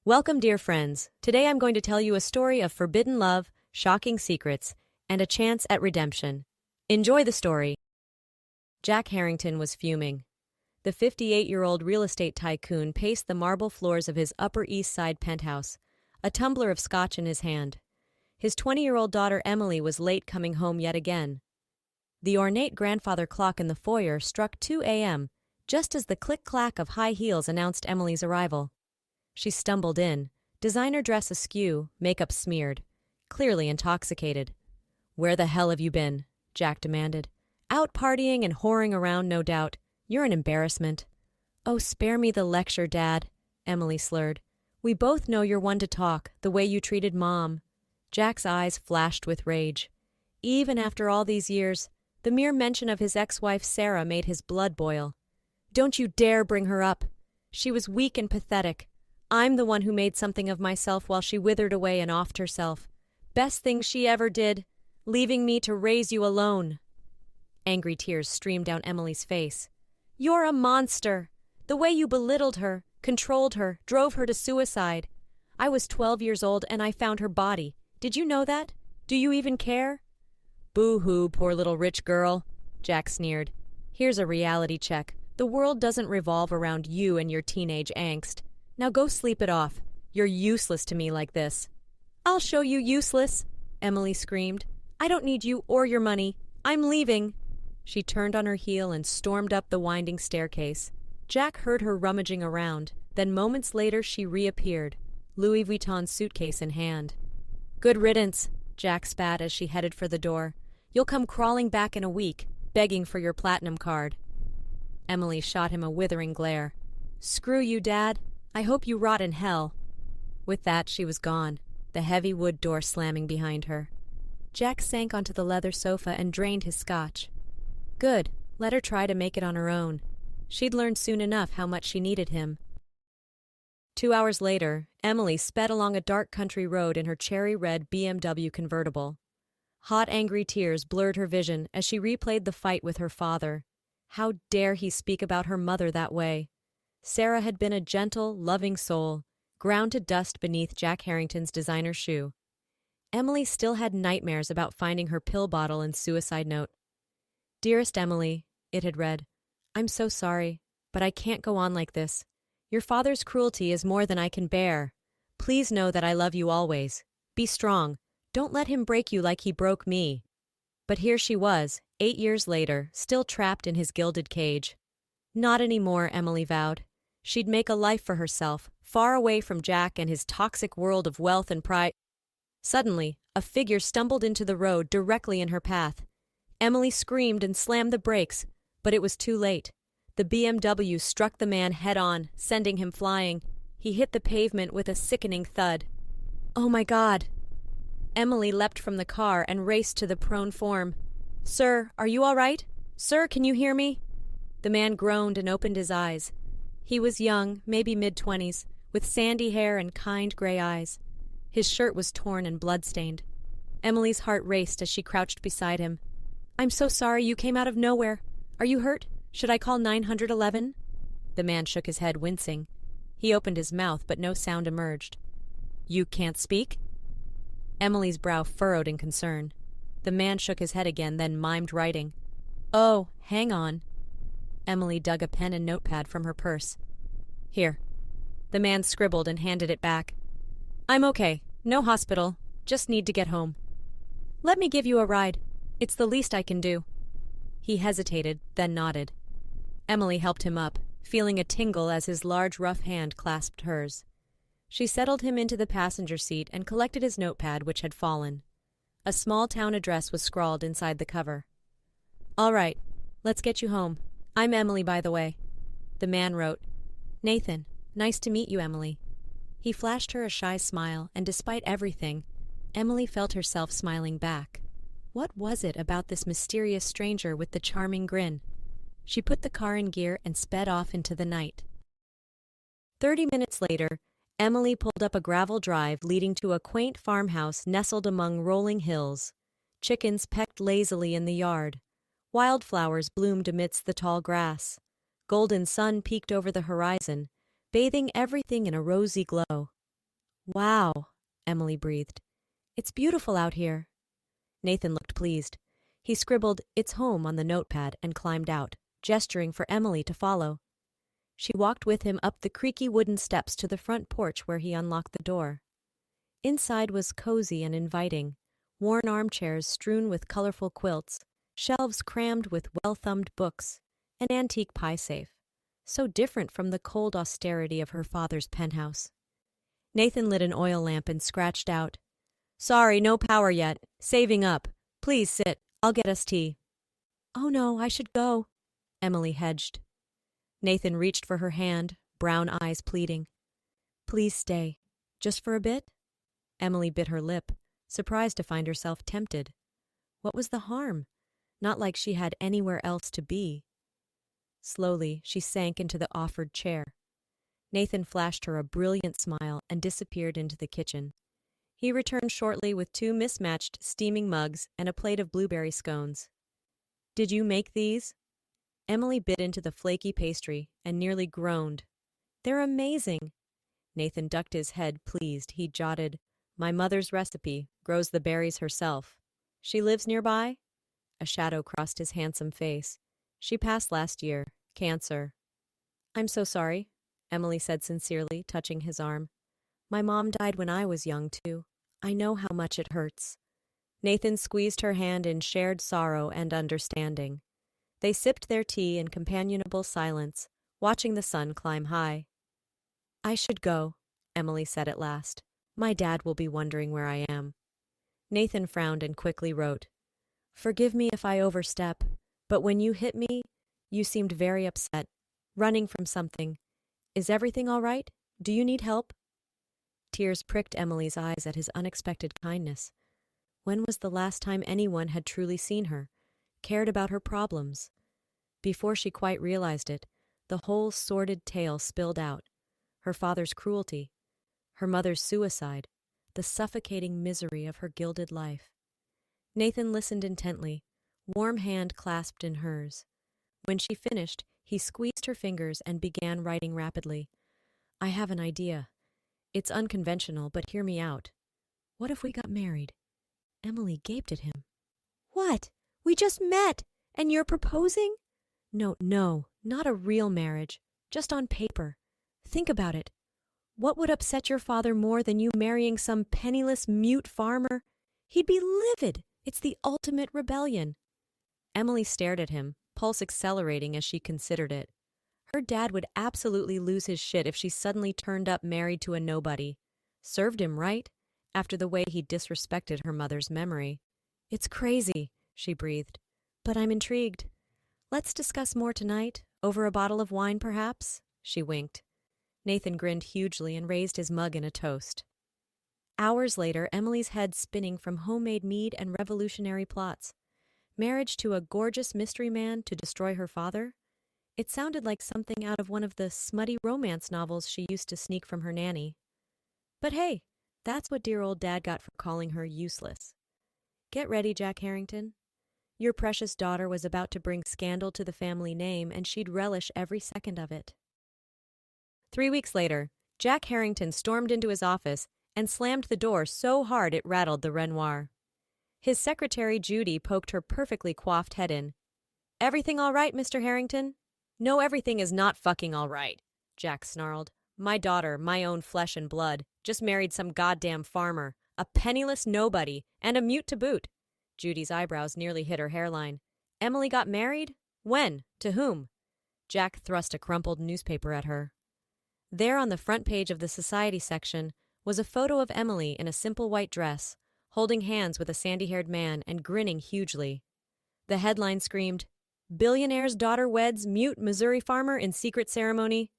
Welcome, dear friends. Today I'm going to tell you a story of forbidden love, shocking secrets, and a chance at redemption. Enjoy the story. Jack Harrington was fuming. The 58-year-old real estate tycoon paced the marble floors of his Upper East Side penthouse, a tumbler of scotch in his hand. His 20-year-old daughter Emily was late coming home yet again. The ornate grandfather clock in the foyer struck 2 a.m., just as the click-clack of high heels announced Emily's arrival. She stumbled in, designer dress askew, makeup smeared, clearly intoxicated. "Where the hell have you been?" Jack demanded. "Out partying and whoring around, no doubt. You're an embarrassment." "Oh, spare me the lecture, Dad," Emily slurred. "We both know you're one to talk, the way you treated Mom." Jack's eyes flashed with rage. Even after all these years, the mere mention of his ex-wife Sarah made his blood boil. "Don't you dare bring her up. She was weak and pathetic. I'm the one who made something of myself while she withered away and offed herself. Best thing she ever did, leaving me to raise you alone." Angry tears streamed down Emily's face. "You're a monster. The way you belittled her, controlled her, drove her to suicide. I was 12 years old and I found her body. Did you know that? Do you even care?" "Boo-hoo, poor little rich girl," Jack sneered. "Here's a reality check. The world doesn't revolve around you and your teenage angst. Now go sleep it off. You're useless to me like this." "I'll show you useless," Emily screamed. "I don't need you or your money. I'm leaving." She turned on her heel and stormed up the winding staircase. Jack heard her rummaging around, then moments later she reappeared, Louis Vuitton suitcase in hand. "Good riddance," Jack spat as she headed for the door. "You'll come crawling back in a week, begging for your platinum card." Emily shot him a withering glare. "Screw you, Dad. I hope you rot in hell." With that, she was gone, the heavy wood door slamming behind her. Jack sank onto the leather sofa and drained his scotch. Good, let her try to make it on her own. She'd learn soon enough how much she needed him. 2 hours later, Emily sped along a dark country road in her cherry-red BMW convertible. Hot, angry tears blurred her vision as she replayed the fight with her father. How dare he speak about her mother that way? Sarah had been a gentle, loving soul, ground to dust beneath Jack Harrington's designer shoe. Emily still had nightmares about finding her pill bottle and suicide note. "Dearest Emily," it had read, "I'm so sorry, but I can't go on like this. Your father's cruelty is more than I can bear. Please know that I love you always. Be strong. Don't let him break you like he broke me." But here she was, 8 years later, still trapped in his gilded cage. Not anymore, Emily vowed. She'd make a life for herself, far away from Jack and his toxic world of wealth and pride. Suddenly, a figure stumbled into the road directly in her path. Emily screamed and slammed the brakes, but it was too late. The BMW struck the man head-on, sending him flying. He hit the pavement with a sickening thud. "Oh my God!" Emily leapt from the car and raced to the prone form. "Sir, are you all right? Sir, can you hear me?" The man groaned and opened his eyes. He was young, maybe mid-20s, with sandy hair and kind gray eyes. His shirt was torn and blood-stained. Emily's heart raced as she crouched beside him. "I'm so sorry you came out of nowhere. Are you hurt? Should I call 911? The man shook his head, wincing. He opened his mouth, but no sound emerged. "You can't speak?" Emily's brow furrowed in concern. The man shook his head again, then mimed writing. "Oh, hang on." Emily dug a pen and notepad from her purse. "Here." The man scribbled and handed it back. "I'm okay. No hospital. Just need to get home." "Let me give you a ride. It's the least I can do." He hesitated, then nodded. Emily helped him up, feeling a tingle as his large, rough hand clasped hers. She settled him into the passenger seat and collected his notepad, which had fallen. A small town address was scrawled inside the cover. "All right, let's get you home. I'm Emily, by the way." The man wrote, "Nathan, nice to meet you, Emily." He flashed her a shy smile, and despite everything, Emily felt herself smiling back. What was it about this mysterious stranger with the charming grin? She put the car in gear and sped off into the night. 30 minutes later, Emily pulled up a gravel drive leading to a quaint farmhouse nestled among rolling hills. Chickens pecked lazily in the yard. Wildflowers bloomed amidst the tall grass. Golden sun peeked over the horizon, bathing everything in a rosy glow. Wow, Emily breathed. It's beautiful out here. Nathan looked pleased. He scribbled, "It's home" on the notepad and climbed out, gesturing for Emily to follow. She walked with him up the creaky wooden steps to the front porch where he unlocked the door. Inside was cozy and inviting, worn armchairs strewn with colorful quilts, shelves crammed with well-thumbed books, an antique pie safe, so different from the cold austerity of her father's penthouse. Nathan lit an oil lamp and scratched out, "Sorry, no power yet. Saving up. Please sit. I'll get us tea." "Oh no, I should go," Emily hedged. Nathan reached for her hand, brown eyes pleading. "Please stay. Just for a bit?" Emily bit her lip, surprised to find herself tempted. What was the harm? Not like she had anywhere else to be. Slowly, she sank into the offered chair. Nathan flashed her a brilliant smile and disappeared into the kitchen. He returned shortly with 2 mismatched steaming mugs and a plate of blueberry scones. "Did you make these?" Emily bit into the flaky pastry and nearly groaned. "They're amazing." Nathan ducked his head, pleased. He jotted, "My mother's recipe, grows the berries herself. She lives nearby?" A shadow crossed his handsome face. "She passed last year. Cancer." "I'm so sorry," Emily said sincerely, touching his arm. "My mom died when I was young, too. I know how much it hurts." Nathan squeezed her hand in shared sorrow and understanding. They sipped their tea in companionable silence, watching the sun climb high. "I should go," Emily said at last. "My dad will be wondering where I am." Nathan frowned and quickly wrote, "Forgive me if I overstep, but when you hit me, you seemed very upset, running from something. Is everything all right? Do you need help?" Tears pricked Emily's eyes at his unexpected kindness. When was the last time anyone had truly seen her, cared about her problems? Before she quite realized it, the whole sordid tale spilled out. Her father's cruelty, her mother's suicide, the suffocating misery of her gilded life. Nathan listened intently, warm hand clasped in hers. When she finished, he squeezed her fingers and began writing rapidly. "I have an idea. It's unconventional, but hear me out. What if we got married?" Emily gaped at him. "What? We just met, and you're proposing?" No, not a real marriage, just on paper. Think about it. What would upset your father more than you marrying some penniless, mute farmer? He'd be livid. It's the ultimate rebellion." Emily stared at him, pulse accelerating as she considered it. Her dad would absolutely lose his shit if she suddenly turned up married to a nobody. Served him right, after the way he disrespected her mother's memory. "It's crazy," she breathed, "but I'm intrigued. Let's discuss more tonight, over a bottle of wine perhaps?" She winked. Nathan grinned hugely and raised his mug in a toast. Hours later, Emily's head spinning from homemade mead and revolutionary plots. Marriage to a gorgeous mystery man to destroy her father? It sounded like something out of one of the smutty romance novels she used to sneak from her nanny. But hey, that's what dear old dad got for calling her useless. Get ready, Jack Harrington. Your precious daughter was about to bring scandal to the family name, and she'd relish every second of it. 3 weeks later, Jack Harrington stormed into his office and slammed the door so hard it rattled the Renoir. His secretary, Judy, poked her perfectly coiffed head in. "Everything all right, Mr. Harrington?" "No, everything is not fucking all right," Jack snarled. "My daughter, my own flesh and blood, just married some goddamn farmer, a penniless nobody, and a mute to boot." Judy's eyebrows nearly hit her hairline. "Emily got married? When? To whom?" Jack thrust a crumpled newspaper at her. There on the front page of the society section was a photo of Emily in a simple white dress, holding hands with a sandy-haired man and grinning hugely. The headline screamed, "Billionaire's daughter weds mute Missouri farmer in secret ceremony."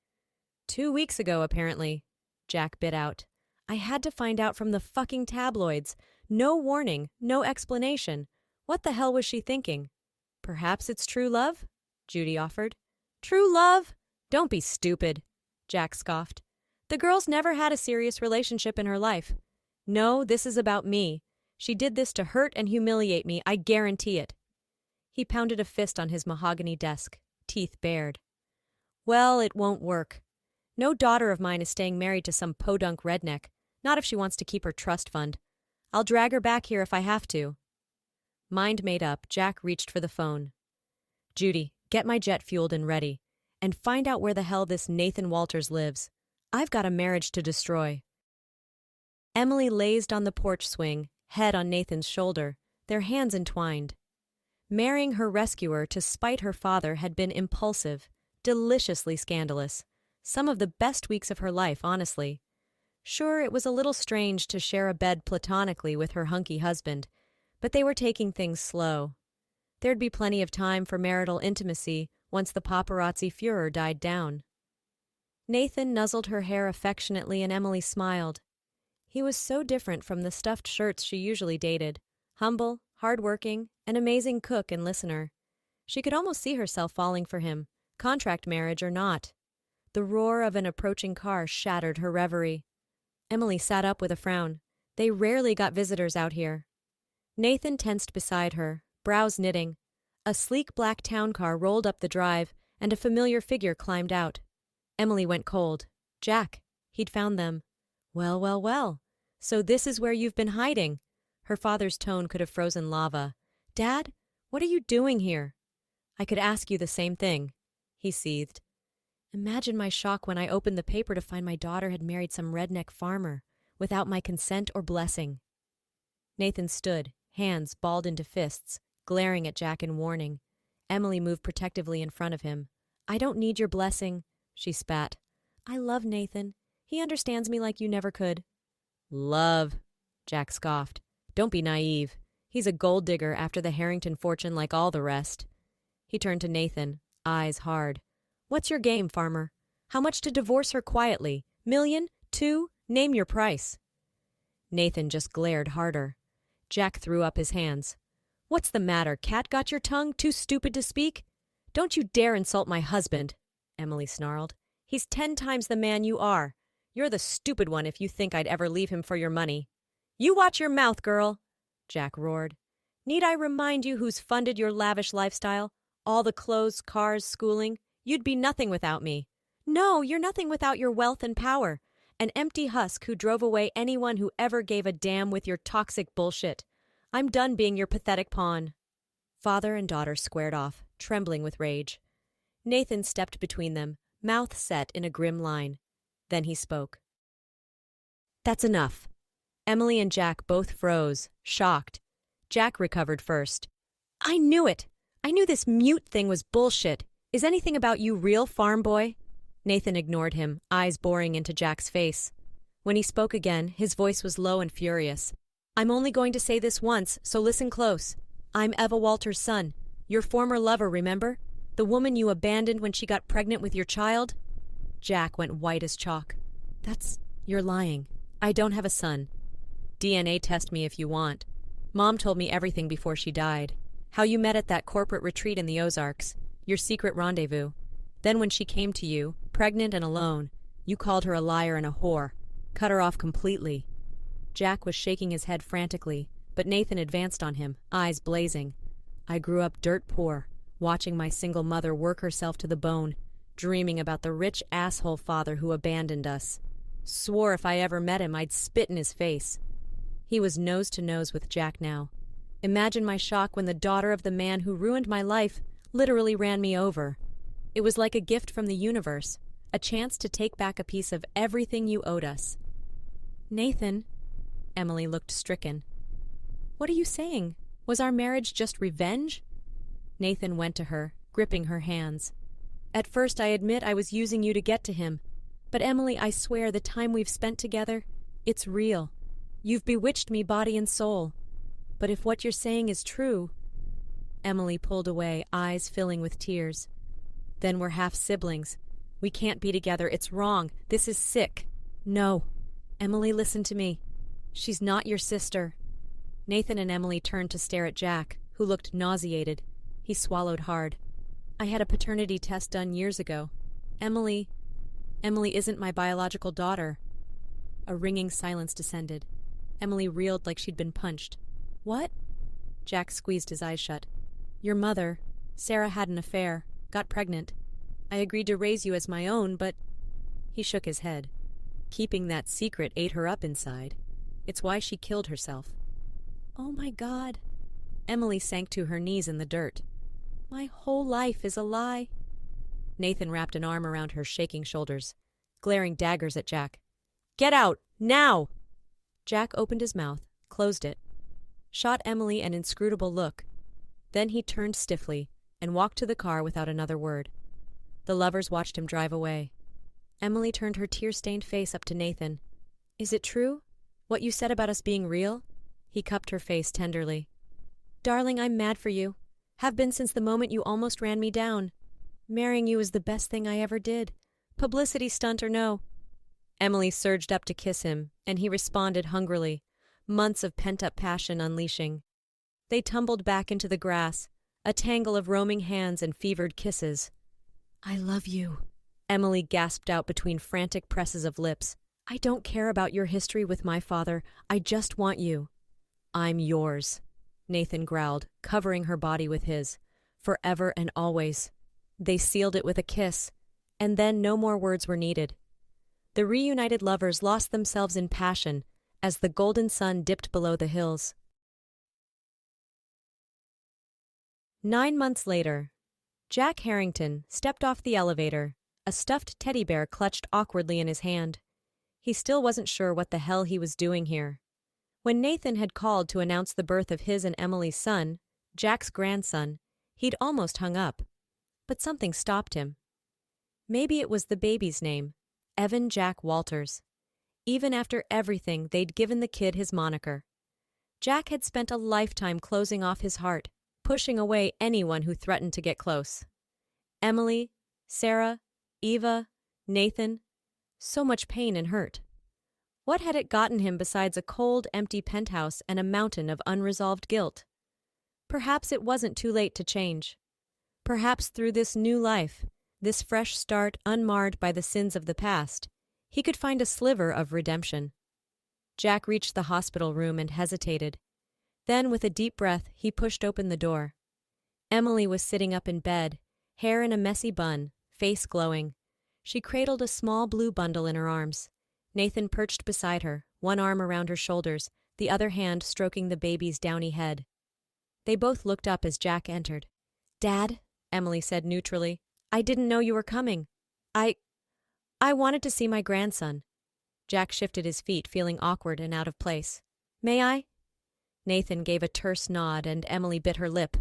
2 weeks ago, apparently, Jack bit out. "I had to find out from the fucking tabloids. No warning, no explanation. What the hell was she thinking?" "Perhaps it's true love?" Judy offered. "True love? Don't be stupid," Jack scoffed. "The girl's never had a serious relationship in her life. No, this is about me. She did this to hurt and humiliate me, I guarantee it." He pounded a fist on his mahogany desk, teeth bared. "Well, it won't work. No daughter of mine is staying married to some podunk redneck. Not if she wants to keep her trust fund. I'll drag her back here if I have to. Mind made up, Jack reached for the phone. Judy, get my jet fueled and ready. And find out where the hell this Nathan Walters lives. I've got a marriage to destroy. Emily lazed on the porch swing, head on Nathan's shoulder, their hands entwined. Marrying her rescuer to spite her father had been impulsive, deliciously scandalous. Some of the best weeks of her life, honestly. Sure, it was a little strange to share a bed platonically with her hunky husband, but they were taking things slow. There'd be plenty of time for marital intimacy once the paparazzi furor died down. Nathan nuzzled her hair affectionately and Emily smiled. He was so different from the stuffed shirts she usually dated. Humble, hard-working, an amazing cook and listener. She could almost see herself falling for him, contract marriage or not. The roar of an approaching car shattered her reverie. Emily sat up with a frown. They rarely got visitors out here. Nathan tensed beside her, brows knitting. A sleek black town car rolled up the drive, and a familiar figure climbed out. Emily went cold. Jack. He'd found them. Well, well, well. So this is where you've been hiding. Her father's tone could have frozen lava. Dad, what are you doing here? I could ask you the same thing, he seethed. Imagine my shock when I opened the paper to find my daughter had married some redneck farmer, without my consent or blessing. Nathan stood, hands balled into fists, glaring at Jack in warning. Emily moved protectively in front of him. I don't need your blessing, she spat. I love Nathan. He understands me like you never could. Love, Jack scoffed. Don't be naive. He's a gold digger after the Harrington fortune like all the rest. He turned to Nathan, eyes hard. What's your game, farmer? How much to divorce her quietly? $1, 2? Name your price. Nathan just glared harder. Jack threw up his hands. What's the matter, cat? Got your tongue? Too stupid to speak? Don't you dare insult my husband, Emily snarled. He's 10 times the man you are. You're the stupid one if you think I'd ever leave him for your money. You watch your mouth, girl, Jack roared. Need I remind you who's funded your lavish lifestyle? All the clothes, cars, schooling? You'd be nothing without me. No, you're nothing without your wealth and power. An empty husk who drove away anyone who ever gave a damn with your toxic bullshit. I'm done being your pathetic pawn. Father and daughter squared off, trembling with rage. Nathan stepped between them, mouth set in a grim line. Then he spoke. That's enough. Emily and Jack both froze, shocked. Jack recovered first. I knew it! I knew this mute thing was bullshit. Is anything about you real, farm boy? Nathan ignored him, eyes boring into Jack's face. When he spoke again, his voice was low and furious. I'm only going to say this once, so listen close. I'm Eva Walters' son. Your former lover, remember? The woman you abandoned when she got pregnant with your child? Jack went white as chalk. You're lying. I don't have a son. DNA test me if you want. Mom told me everything before she died. How you met at that corporate retreat in the Ozarks. Your secret rendezvous. Then when she came to you, pregnant and alone, you called her a liar and a whore. Cut her off completely. Jack was shaking his head frantically, but Nathan advanced on him, eyes blazing. I grew up dirt poor, watching my single mother work herself to the bone, dreaming about the rich asshole father who abandoned us. Swore if I ever met him, I'd spit in his face. He was nose to nose with Jack now. Imagine my shock when the daughter of the man who ruined my life literally ran me over. It was like a gift from the universe, a chance to take back a piece of everything you owed us. Nathan, Emily looked stricken. What are you saying? Was our marriage just revenge? Nathan went to her, gripping her hands. At first, I admit I was using you to get to him. But Emily, I swear the time we've spent together, it's real. You've bewitched me body and soul. But if what you're saying is true... Emily pulled away, eyes filling with tears. Then we're half-siblings. We can't be together. It's wrong. This is sick. No. Emily, listen to me. She's not your sister. Nathan and Emily turned to stare at Jack, who looked nauseated. He swallowed hard. I had a paternity test done years ago. Emily isn't my biological daughter. A ringing silence descended. Emily reeled like she'd been punched. What? Jack squeezed his eyes shut. Your mother, Sarah, had an affair, got pregnant. I agreed to raise you as my own, but... He shook his head. Keeping that secret ate her up inside. It's why she killed herself. Oh my God. Emily sank to her knees in the dirt. My whole life is a lie. Nathan wrapped an arm around her shaking shoulders, glaring daggers at Jack. Get out, now! Jack opened his mouth, closed it, shot Emily an inscrutable look. Then he turned stiffly and walked to the car without another word. The lovers watched him drive away. Emily turned her tear-stained face up to Nathan. Is it true? What you said about us being real? He cupped her face tenderly. Darling, I'm mad for you. Have been since the moment you almost ran me down. Marrying you is the best thing I ever did. Publicity stunt or no. Emily surged up to kiss him, and he responded hungrily, months of pent-up passion unleashing. They tumbled back into the grass, a tangle of roaming hands and fevered kisses. I love you, Emily gasped out between frantic presses of lips. I don't care about your history with my father. I just want you. I'm yours, Nathan growled, covering her body with his. Forever and always. They sealed it with a kiss, and then no more words were needed. The reunited lovers lost themselves in passion as the golden sun dipped below the hills. 9 months later, Jack Harrington stepped off the elevator, a stuffed teddy bear clutched awkwardly in his hand. He still wasn't sure what the hell he was doing here. When Nathan had called to announce the birth of his and Emily's son, Jack's grandson, he'd almost hung up. But something stopped him. Maybe it was the baby's name, Evan Jack Walters. Even after everything, they'd given the kid his moniker. Jack had spent a lifetime closing off his heart, pushing away anyone who threatened to get close. Emily, Sarah, Eva, Nathan, so much pain and hurt. What had it gotten him besides a cold, empty penthouse and a mountain of unresolved guilt? Perhaps it wasn't too late to change. Perhaps through this new life, this fresh start unmarred by the sins of the past, he could find a sliver of redemption. Jack reached the hospital room and hesitated. Then, with a deep breath, he pushed open the door. Emily was sitting up in bed, hair in a messy bun, face glowing. She cradled a small blue bundle in her arms. Nathan perched beside her, one arm around her shoulders, the other hand stroking the baby's downy head. They both looked up as Jack entered. Dad, Emily said neutrally, I didn't know you were coming. I wanted to see my grandson. Jack shifted his feet, feeling awkward and out of place. May I? Nathan gave a terse nod and Emily bit her lip.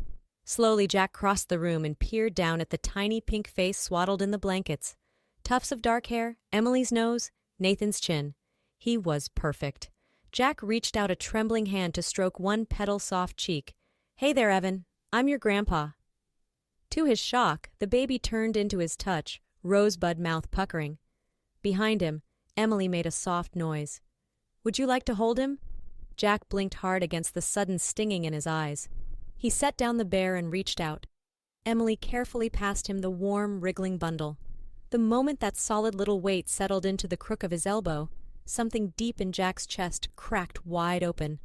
Slowly, Jack crossed the room and peered down at the tiny pink face swaddled in the blankets. Tufts of dark hair, Emily's nose, Nathan's chin. He was perfect. Jack reached out a trembling hand to stroke one petal-soft cheek. Hey there, Evan. I'm your grandpa. To his shock, the baby turned into his touch, rosebud mouth puckering. Behind him, Emily made a soft noise. Would you like to hold him? Jack blinked hard against the sudden stinging in his eyes. He set down the bear and reached out. Emily carefully passed him the warm, wriggling bundle. The moment that solid little weight settled into the crook of his elbow, something deep in Jack's chest cracked wide open.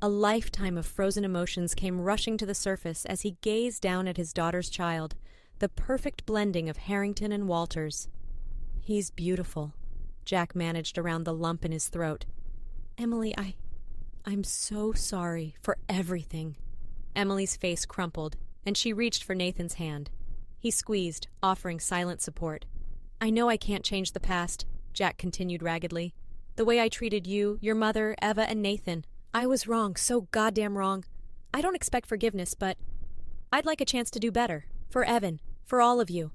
A lifetime of frozen emotions came rushing to the surface as he gazed down at his daughter's child, the perfect blending of Harrington and Walters. He's beautiful, Jack managed around the lump in his throat. Emily, I'm so sorry for everything. Emily's face crumpled, and she reached for Nathan's hand. He squeezed, offering silent support. I know I can't change the past, Jack continued raggedly. The way I treated you, your mother, Eva, and Nathan. I was wrong, so goddamn wrong. I don't expect forgiveness, but I'd like a chance to do better. For Evan, for all of you.